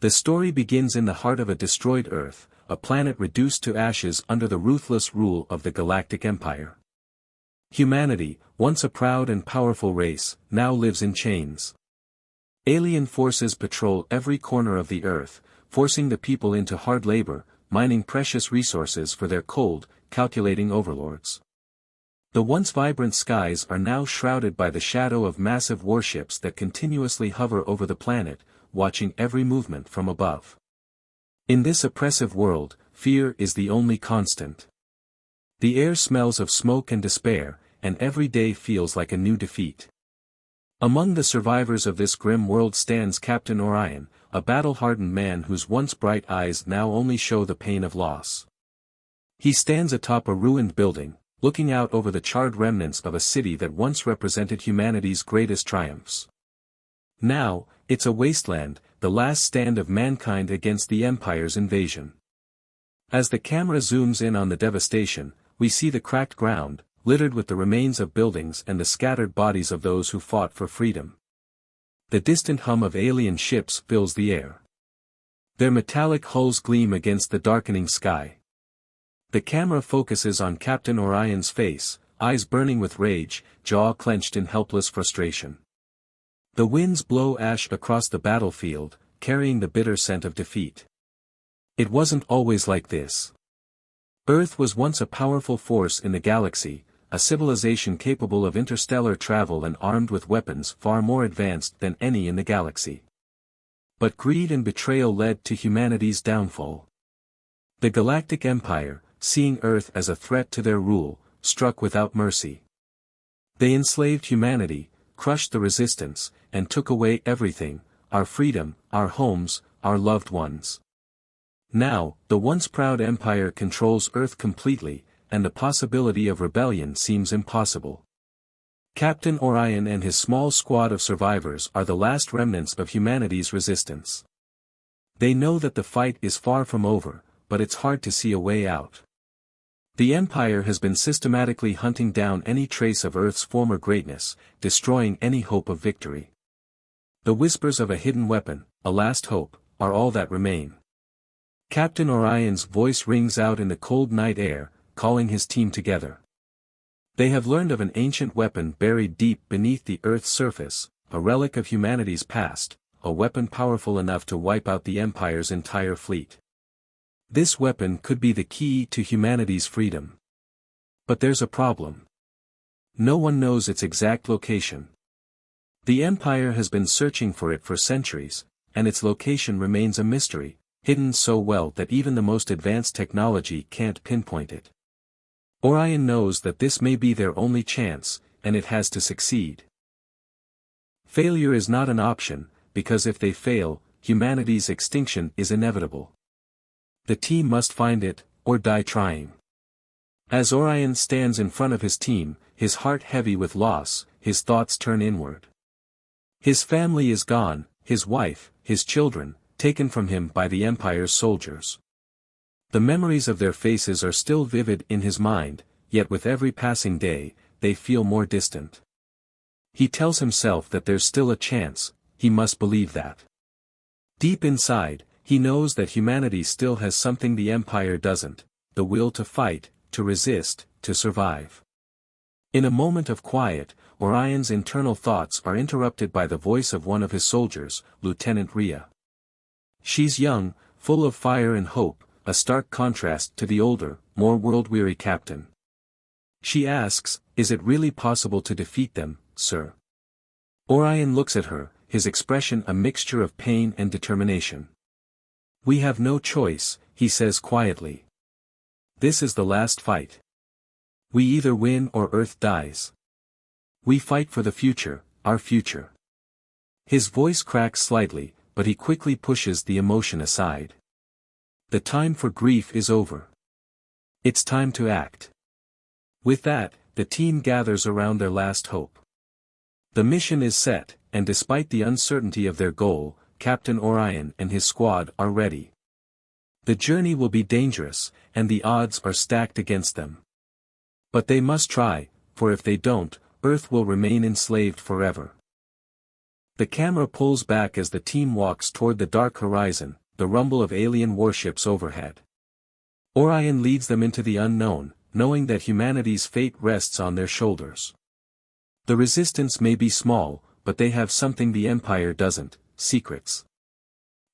The story begins in the heart of a destroyed Earth, a planet reduced to ashes under the ruthless rule of the Galactic Empire. Humanity, once a proud and powerful race, now lives in chains. Alien forces patrol every corner of the Earth, forcing the people into hard labor, mining precious resources for their cold, calculating overlords. The once vibrant skies are now shrouded by the shadow of massive warships that continuously hover over the planet, watching every movement from above. In this oppressive world, fear is the only constant. The air smells of smoke and despair, and every day feels like a new defeat. Among the survivors of this grim world stands Captain Orion, a battle-hardened man whose once bright eyes now only show the pain of loss. He stands atop a ruined building, looking out over the charred remnants of a city that once represented humanity's greatest triumphs. Now, it's a wasteland, the last stand of mankind against the Empire's invasion. As the camera zooms in on the devastation, we see the cracked ground, littered with the remains of buildings and the scattered bodies of those who fought for freedom. The distant hum of alien ships fills the air. Their metallic hulls gleam against the darkening sky. The camera focuses on Captain Orion's face, eyes burning with rage, jaw clenched in helpless frustration. The winds blow ash across the battlefield, carrying the bitter scent of defeat. It wasn't always like this. Earth was once a powerful force in the galaxy, a civilization capable of interstellar travel and armed with weapons far more advanced than any in the galaxy. But greed and betrayal led to humanity's downfall. The Galactic Empire, seeing Earth as a threat to their rule, struck without mercy. They enslaved humanity, crushed the resistance, and took away everything, our freedom, our homes, our loved ones. Now, the once proud empire controls Earth completely, and the possibility of rebellion seems impossible. Captain Orion and his small squad of survivors are the last remnants of humanity's resistance. They know that the fight is far from over, but it's hard to see a way out. The Empire has been systematically hunting down any trace of Earth's former greatness, destroying any hope of victory. The whispers of a hidden weapon, a last hope, are all that remain. Captain Orion's voice rings out in the cold night air, calling his team together. They have learned of an ancient weapon buried deep beneath the Earth's surface, a relic of humanity's past, a weapon powerful enough to wipe out the Empire's entire fleet. This weapon could be the key to humanity's freedom. But there's a problem. No one knows its exact location. The Empire has been searching for it for centuries, and its location remains a mystery, hidden so well that even the most advanced technology can't pinpoint it. Orion knows that this may be their only chance, and it has to succeed. Failure is not an option, because if they fail, humanity's extinction is inevitable. The team must find it, or die trying. As Orion stands in front of his team, his heart heavy with loss, his thoughts turn inward. His family is gone, his wife, his children, taken from him by the Empire's soldiers. The memories of their faces are still vivid in his mind, yet with every passing day, they feel more distant. He tells himself that there's still a chance, he must believe that. Deep inside, he knows that humanity still has something the Empire doesn't, the will to fight, to resist, to survive. In a moment of quiet, Orion's internal thoughts are interrupted by the voice of one of his soldiers, Lieutenant Rhea. She's young, full of fire and hope, a stark contrast to the older, more world-weary captain. She asks, "Is it really possible to defeat them, sir?" Orion looks at her, his expression a mixture of pain and determination. "We have no choice," he says quietly. "This is the last fight. We either win or Earth dies. We fight for the future, our future." His voice cracks slightly, but he quickly pushes the emotion aside. The time for grief is over. It's time to act. With that, the team gathers around their last hope. The mission is set, and despite the uncertainty of their goal, Captain Orion and his squad are ready. The journey will be dangerous, and the odds are stacked against them. But they must try, for if they don't, Earth will remain enslaved forever. The camera pulls back as the team walks toward the dark horizon, the rumble of alien warships overhead. Orion leads them into the unknown, knowing that humanity's fate rests on their shoulders. The resistance may be small, but they have something the Empire doesn't: secrets.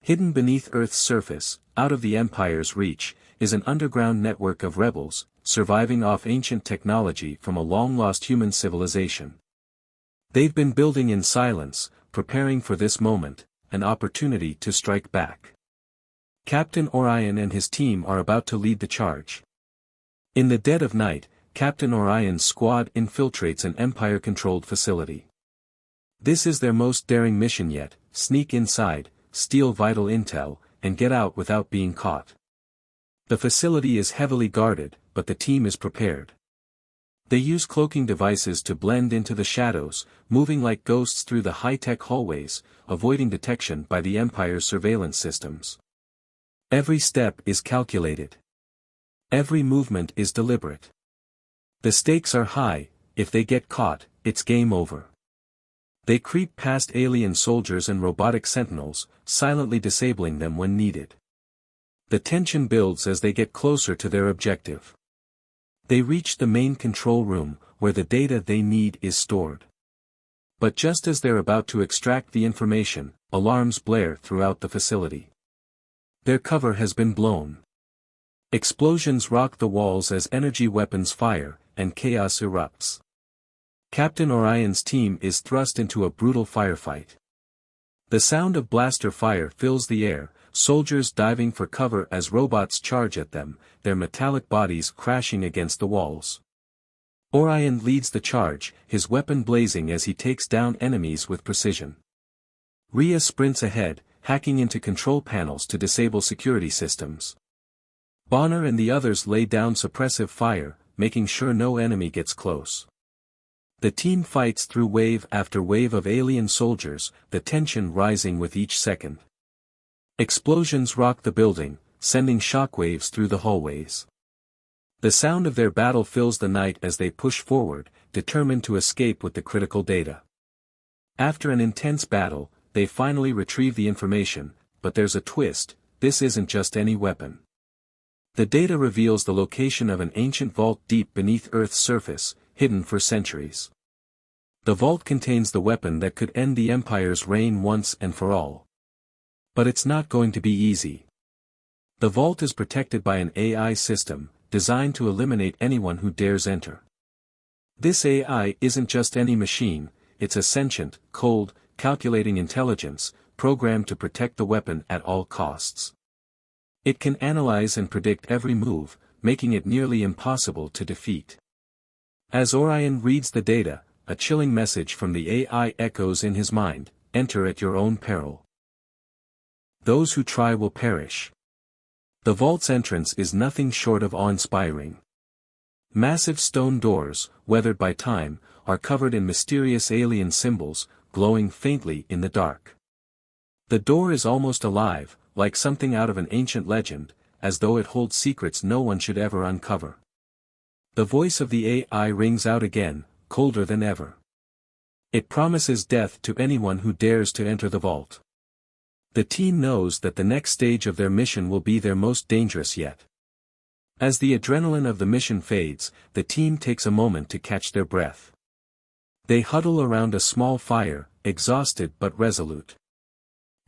Hidden beneath Earth's surface, out of the Empire's reach, is an underground network of rebels, surviving off ancient technology from a long-lost human civilization. They've been building in silence, preparing for this moment, an opportunity to strike back. Captain Orion and his team are about to lead the charge. In the dead of night, Captain Orion's squad infiltrates an Empire-controlled facility. This is their most daring mission yet: sneak inside, steal vital intel, and get out without being caught. The facility is heavily guarded, but the team is prepared. They use cloaking devices to blend into the shadows, moving like ghosts through the high-tech hallways, avoiding detection by the Empire's surveillance systems. Every step is calculated. Every movement is deliberate. The stakes are high: if they get caught, it's game over. They creep past alien soldiers and robotic sentinels, silently disabling them when needed. The tension builds as they get closer to their objective. They reach the main control room, where the data they need is stored. But just as they're about to extract the information, alarms blare throughout the facility. Their cover has been blown. Explosions rock the walls as energy weapons fire, and chaos erupts. Captain Orion's team is thrust into a brutal firefight. The sound of blaster fire fills the air, soldiers diving for cover as robots charge at them, their metallic bodies crashing against the walls. Orion leads the charge, his weapon blazing as he takes down enemies with precision. Rhea sprints ahead, hacking into control panels to disable security systems. Bonner and the others lay down suppressive fire, making sure no enemy gets close. The team fights through wave after wave of alien soldiers, the tension rising with each second. Explosions rock the building, sending shockwaves through the hallways. The sound of their battle fills the night as they push forward, determined to escape with the critical data. After an intense battle, they finally retrieve the information, but there's a twist: this isn't just any weapon. The data reveals the location of an ancient vault deep beneath Earth's surface, hidden for centuries. The vault contains the weapon that could end the Empire's reign once and for all. But it's not going to be easy. The vault is protected by an AI system, designed to eliminate anyone who dares enter. This AI isn't just any machine, it's a sentient, cold, calculating intelligence, programmed to protect the weapon at all costs. It can analyze and predict every move, making it nearly impossible to defeat. As Orion reads the data, a chilling message from the AI echoes in his mind: enter at your own peril. Those who try will perish. The vault's entrance is nothing short of awe-inspiring. Massive stone doors, weathered by time, are covered in mysterious alien symbols, glowing faintly in the dark. The door is almost alive, like something out of an ancient legend, as though it holds secrets no one should ever uncover. The voice of the AI rings out again, colder than ever. It promises death to anyone who dares to enter the vault. The team knows that the next stage of their mission will be their most dangerous yet. As the adrenaline of the mission fades, the team takes a moment to catch their breath. They huddle around a small fire, exhausted but resolute.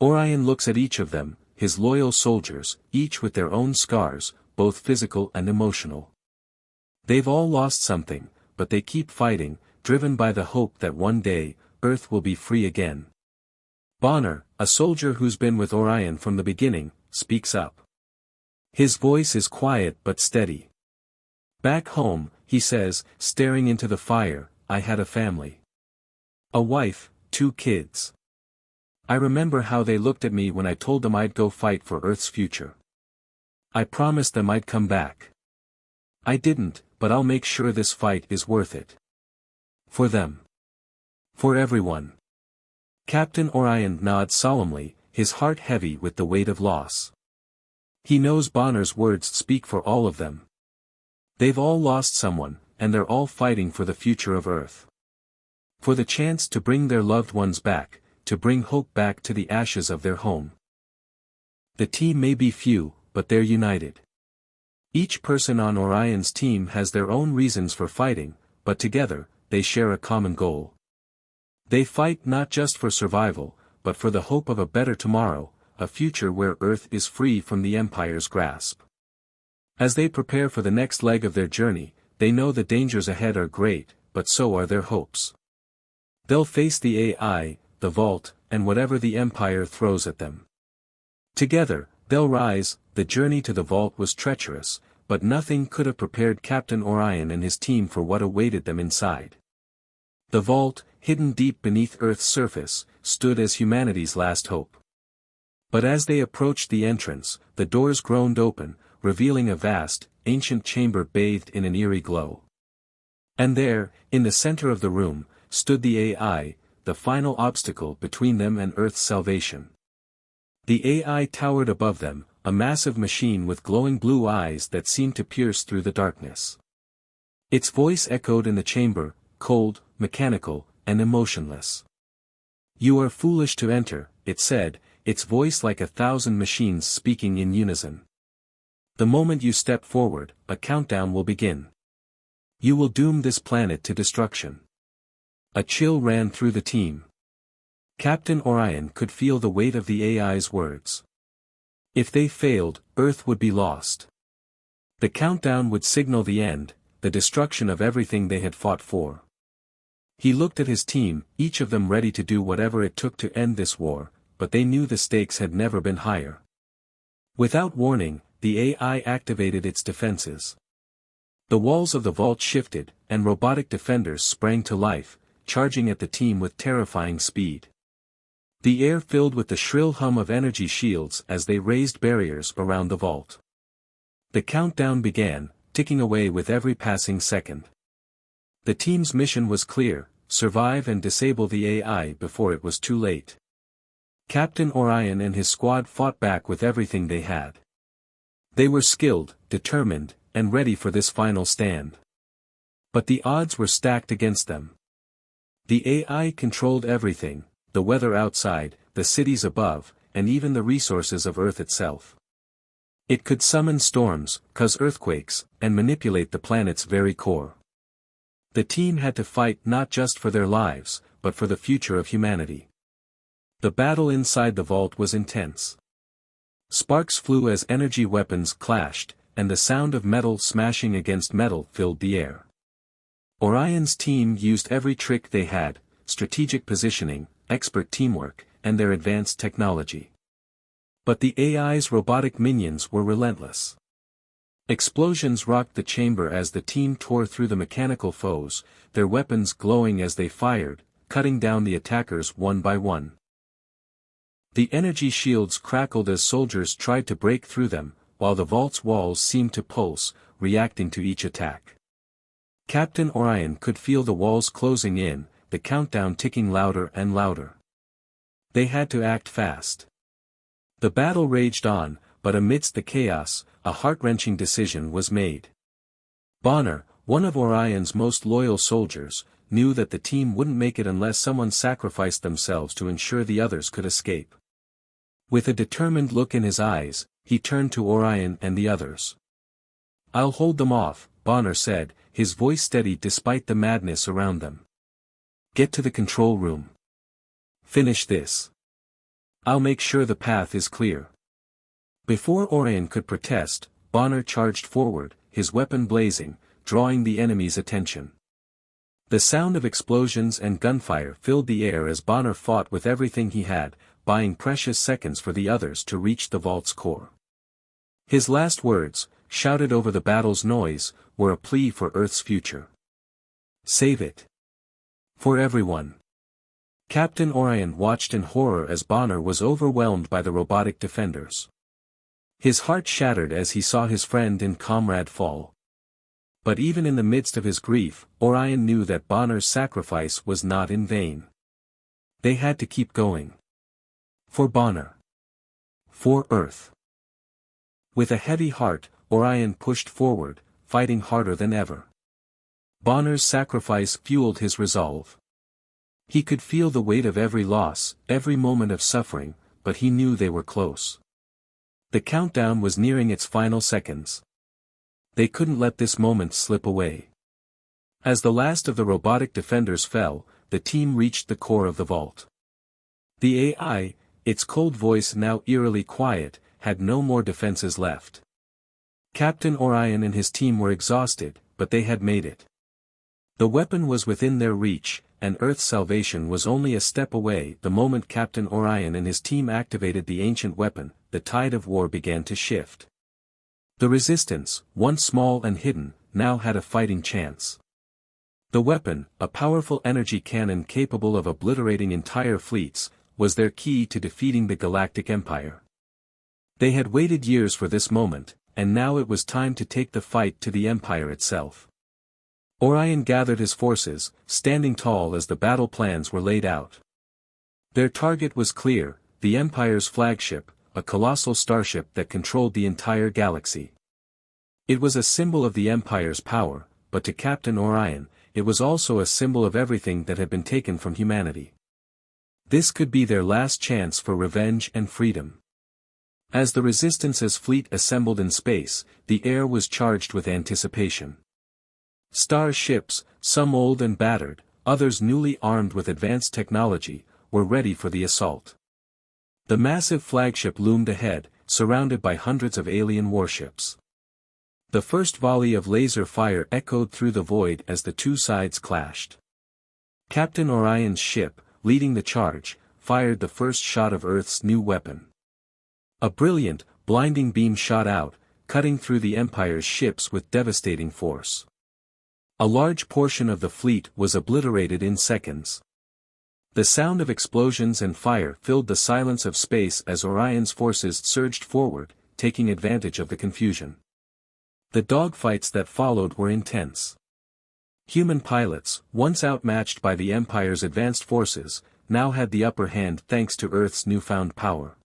Orion looks at each of them, his loyal soldiers, each with their own scars, both physical and emotional. They've all lost something, but they keep fighting, driven by the hope that one day, Earth will be free again. Bonner, a soldier who's been with Orion from the beginning, speaks up. His voice is quiet but steady. Back home, he says, staring into the fire, I had a family. A wife, 2 kids. I remember how they looked at me when I told them I'd go fight for Earth's future. I promised them I'd come back. I didn't, but I'll make sure this fight is worth it. For them. For everyone. Captain Orion nods solemnly, his heart heavy with the weight of loss. He knows Bonner's words speak for all of them. They've all lost someone, and they're all fighting for the future of Earth. For the chance to bring their loved ones back, to bring hope back to the ashes of their home. The team may be few, but they're united. Each person on Orion's team has their own reasons for fighting, but together, they share a common goal. They fight not just for survival, but for the hope of a better tomorrow, a future where Earth is free from the Empire's grasp. As they prepare for the next leg of their journey, they know the dangers ahead are great, but so are their hopes. They'll face the AI, the Vault, and whatever the Empire throws at them. Together, they'll rise. The journey to the Vault was treacherous, but nothing could have prepared Captain Orion and his team for what awaited them inside. The Vault, hidden deep beneath Earth's surface, stood as humanity's last hope. But as they approached the entrance, the doors groaned open, revealing a vast, ancient chamber bathed in an eerie glow. And there, in the center of the room, stood the AI, the final obstacle between them and Earth's salvation. The AI towered above them, a massive machine with glowing blue eyes that seemed to pierce through the darkness. Its voice echoed in the chamber, cold, mechanical, and emotionless. "You are foolish to enter," it said, its voice like 1,000 machines speaking in unison. "The moment you step forward, a countdown will begin. You will doom this planet to destruction." A chill ran through the team. Captain Orion could feel the weight of the AI's words. If they failed, Earth would be lost. The countdown would signal the end, the destruction of everything they had fought for. He looked at his team, each of them ready to do whatever it took to end this war, but they knew the stakes had never been higher. Without warning, the AI activated its defenses. The walls of the vault shifted, and robotic defenders sprang to life, charging at the team with terrifying speed. The air filled with the shrill hum of energy shields as they raised barriers around the vault. The countdown began, ticking away with every passing second. The team's mission was clear: survive and disable the AI before it was too late. Captain Orion and his squad fought back with everything they had. They were skilled, determined, and ready for this final stand. But the odds were stacked against them. The AI controlled everything: the weather outside, the cities above, and even the resources of Earth itself. It could summon storms, cause earthquakes, and manipulate the planet's very core. The team had to fight not just for their lives, but for the future of humanity. The battle inside the vault was intense. Sparks flew as energy weapons clashed, and the sound of metal smashing against metal filled the air. Orion's team used every trick they had: strategic positioning, expert teamwork, and their advanced technology. But the AI's robotic minions were relentless. Explosions rocked the chamber as the team tore through the mechanical foes, their weapons glowing as they fired, cutting down the attackers one by one. The energy shields crackled as soldiers tried to break through them, while the vault's walls seemed to pulse, reacting to each attack. Captain Orion could feel the walls closing in, the countdown ticking louder and louder. They had to act fast. The battle raged on, but amidst the chaos, a heart-wrenching decision was made. Bonner, one of Orion's most loyal soldiers, knew that the team wouldn't make it unless someone sacrificed themselves to ensure the others could escape. With a determined look in his eyes, he turned to Orion and the others. "I'll hold them off," Bonner said, his voice steady despite the madness around them. "Get to the control room. Finish this. I'll make sure the path is clear." Before Orion could protest, Bonner charged forward, his weapon blazing, drawing the enemy's attention. The sound of explosions and gunfire filled the air as Bonner fought with everything he had, buying precious seconds for the others to reach the vault's core. His last words, shouted over the battle's noise, were a plea for Earth's future. "Save it. For everyone." Captain Orion watched in horror as Bonner was overwhelmed by the robotic defenders. His heart shattered as he saw his friend and comrade fall. But even in the midst of his grief, Orion knew that Bonner's sacrifice was not in vain. They had to keep going. For Bonner. For Earth. With a heavy heart, Orion pushed forward, fighting harder than ever. Bonner's sacrifice fueled his resolve. He could feel the weight of every loss, every moment of suffering, but he knew they were close. The countdown was nearing its final seconds. They couldn't let this moment slip away. As the last of the robotic defenders fell, the team reached the core of the vault. The AI, its cold voice now eerily quiet, had no more defenses left. Captain Orion and his team were exhausted, but they had made it. The weapon was within their reach, and Earth's salvation was only a step away. The moment Captain Orion and his team activated the ancient weapon, the tide of war began to shift. The Resistance, once small and hidden, now had a fighting chance. The weapon, a powerful energy cannon capable of obliterating entire fleets, was their key to defeating the Galactic Empire. They had waited years for this moment, and now it was time to take the fight to the Empire itself. Orion gathered his forces, standing tall as the battle plans were laid out. Their target was clear, the Empire's flagship, a colossal starship that controlled the entire galaxy. It was a symbol of the Empire's power, but to Captain Orion, it was also a symbol of everything that had been taken from humanity. This could be their last chance for revenge and freedom. As the Resistance's fleet assembled in space, the air was charged with anticipation. Star ships, some old and battered, others newly armed with advanced technology, were ready for the assault. The massive flagship loomed ahead, surrounded by hundreds of alien warships. The first volley of laser fire echoed through the void as the two sides clashed. Captain Orion's ship, leading the charge, fired the first shot of Earth's new weapon. A brilliant, blinding beam shot out, cutting through the Empire's ships with devastating force. A large portion of the fleet was obliterated in seconds. The sound of explosions and fire filled the silence of space as Orion's forces surged forward, taking advantage of the confusion. The dogfights that followed were intense. Human pilots, once outmatched by the Empire's advanced forces, now had the upper hand thanks to Earth's newfound power.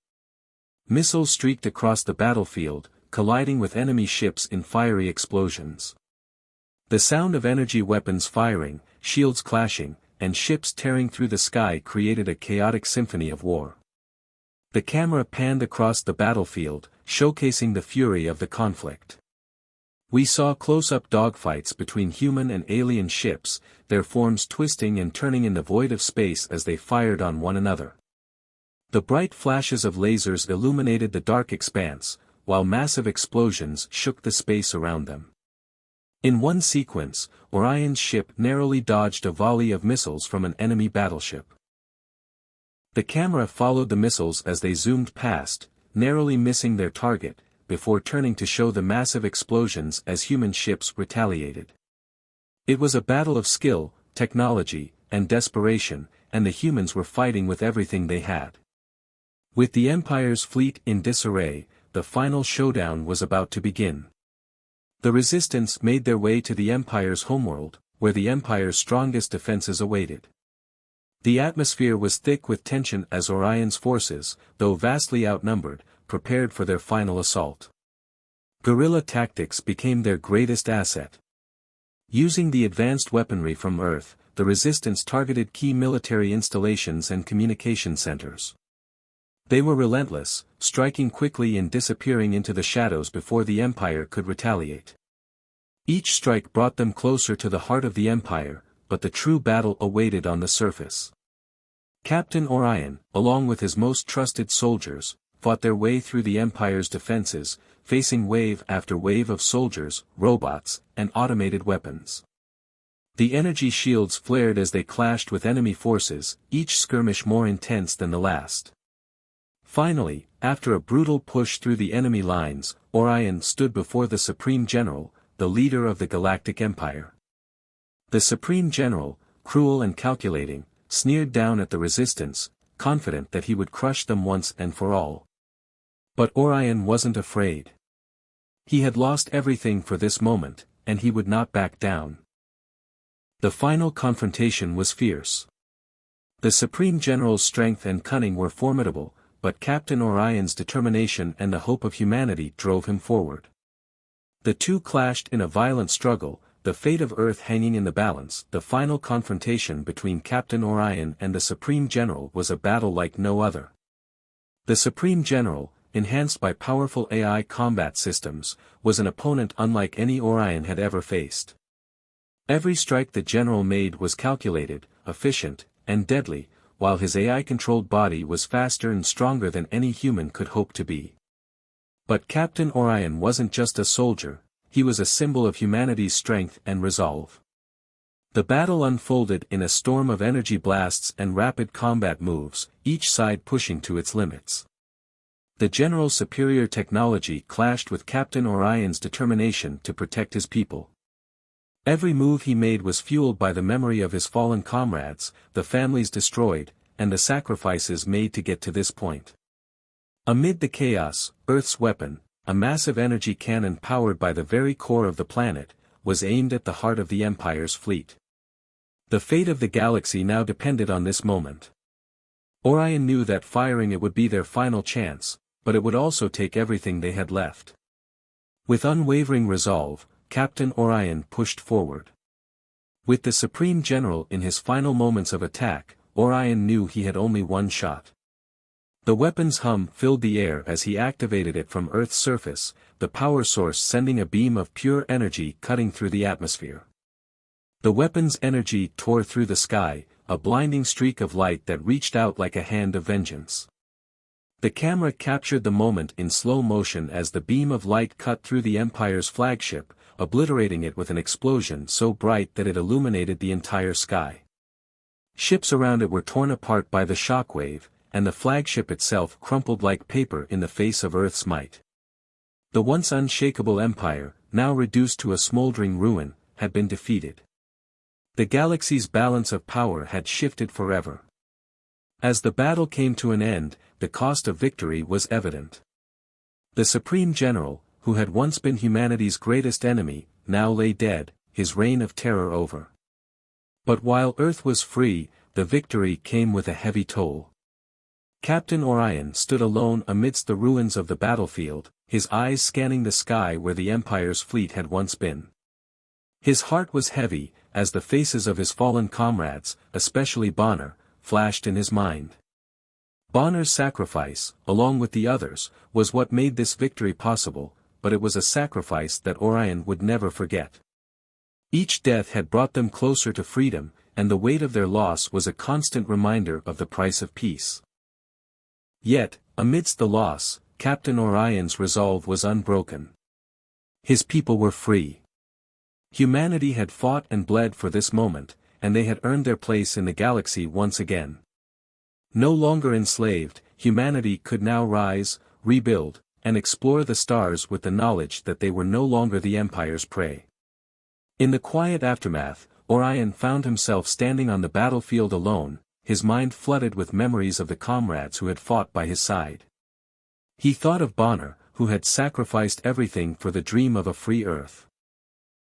Missiles streaked across the battlefield, colliding with enemy ships in fiery explosions. The sound of energy weapons firing, shields clashing, and ships tearing through the sky created a chaotic symphony of war. The camera panned across the battlefield, showcasing the fury of the conflict. We saw close-up dogfights between human and alien ships, their forms twisting and turning in the void of space as they fired on one another. The bright flashes of lasers illuminated the dark expanse, while massive explosions shook the space around them. In one sequence, Orion's ship narrowly dodged a volley of missiles from an enemy battleship. The camera followed the missiles as they zoomed past, narrowly missing their target, before turning to show the massive explosions as human ships retaliated. It was a battle of skill, technology, and desperation, and the humans were fighting with everything they had. With the Empire's fleet in disarray, the final showdown was about to begin. The Resistance made their way to the Empire's homeworld, where the Empire's strongest defenses awaited. The atmosphere was thick with tension as Orion's forces, though vastly outnumbered, prepared for their final assault. Guerrilla tactics became their greatest asset. Using the advanced weaponry from Earth, the Resistance targeted key military installations and communication centers. They were relentless, striking quickly and disappearing into the shadows before the Empire could retaliate. Each strike brought them closer to the heart of the Empire, but the true battle awaited on the surface. Captain Orion, along with his most trusted soldiers, fought their way through the Empire's defenses, facing wave after wave of soldiers, robots, and automated weapons. The energy shields flared as they clashed with enemy forces, each skirmish more intense than the last. Finally, after a brutal push through the enemy lines, Orion stood before the Supreme General, the leader of the Galactic Empire. The Supreme General, cruel and calculating, sneered down at the Resistance, confident that he would crush them once and for all. But Orion wasn't afraid. He had lost everything for this moment, and he would not back down. The final confrontation was fierce. The Supreme General's strength and cunning were formidable, but Captain Orion's determination and the hope of humanity drove him forward. The two clashed in a violent struggle, the fate of Earth hanging in the balance. The final confrontation between Captain Orion and the Supreme General was a battle like no other. The Supreme General, enhanced by powerful AI combat systems, was an opponent unlike any Orion had ever faced. Every strike the General made was calculated, efficient, and deadly, while his AI-controlled body was faster and stronger than any human could hope to be. But Captain Orion wasn't just a soldier, he was a symbol of humanity's strength and resolve. The battle unfolded in a storm of energy blasts and rapid combat moves, each side pushing to its limits. The General's superior technology clashed with Captain Orion's determination to protect his people. Every move he made was fueled by the memory of his fallen comrades, the families destroyed, and the sacrifices made to get to this point. Amid the chaos, Earth's weapon, a massive energy cannon powered by the very core of the planet, was aimed at the heart of the Empire's fleet. The fate of the galaxy now depended on this moment. Orion knew that firing it would be their final chance, but it would also take everything they had left. With unwavering resolve, Captain Orion pushed forward. With the Supreme General in his final moments of attack, Orion knew he had only one shot. The weapon's hum filled the air as he activated it from Earth's surface, the power source sending a beam of pure energy cutting through the atmosphere. The weapon's energy tore through the sky, a blinding streak of light that reached out like a hand of vengeance. The camera captured the moment in slow motion as the beam of light cut through the Empire's flagship, obliterating it with an explosion so bright that it illuminated the entire sky. Ships around it were torn apart by the shockwave, and the flagship itself crumpled like paper in the face of Earth's might. The once unshakable Empire, now reduced to a smoldering ruin, had been defeated. The galaxy's balance of power had shifted forever. As the battle came to an end, the cost of victory was evident. The Supreme General, who had once been humanity's greatest enemy, now lay dead, his reign of terror over. But while Earth was free, the victory came with a heavy toll. Captain Orion stood alone amidst the ruins of the battlefield, his eyes scanning the sky where the Empire's fleet had once been. His heart was heavy, as the faces of his fallen comrades, especially Bonner, flashed in his mind. Bonner's sacrifice, along with the others, was what made this victory possible, but it was a sacrifice that Orion would never forget. Each death had brought them closer to freedom, and the weight of their loss was a constant reminder of the price of peace. Yet, amidst the loss, Captain Orion's resolve was unbroken. His people were free. Humanity had fought and bled for this moment, and they had earned their place in the galaxy once again. No longer enslaved, humanity could now rise, rebuild, and explore the stars with the knowledge that they were no longer the Empire's prey. In the quiet aftermath, Orion found himself standing on the battlefield alone, his mind flooded with memories of the comrades who had fought by his side. He thought of Bonner, who had sacrificed everything for the dream of a free Earth.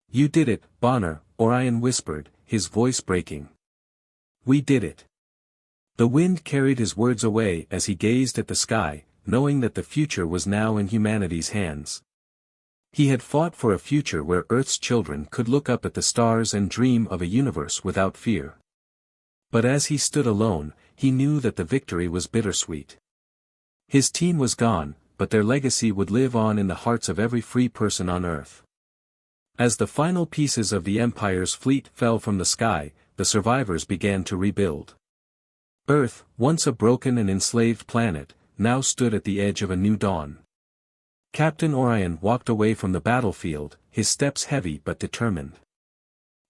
"You did it, Bonner," Orion whispered, his voice breaking. "We did it." The wind carried his words away as he gazed at the sky, knowing that the future was now in humanity's hands. He had fought for a future where Earth's children could look up at the stars and dream of a universe without fear. But as he stood alone, he knew that the victory was bittersweet. His team was gone, but their legacy would live on in the hearts of every free person on Earth. As the final pieces of the Empire's fleet fell from the sky, the survivors began to rebuild. Earth, once a broken and enslaved planet, now stood at the edge of a new dawn. Captain Orion walked away from the battlefield, his steps heavy but determined.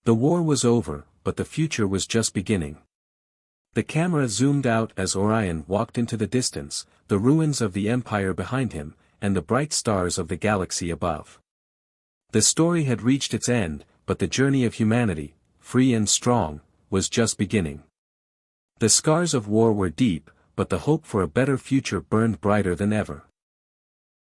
The war was over, but the future was just beginning. The camera zoomed out as Orion walked into the distance, the ruins of the Empire behind him, and the bright stars of the galaxy above. The story had reached its end, but the journey of humanity, free and strong, was just beginning. The scars of war were deep, but the hope for a better future burned brighter than ever.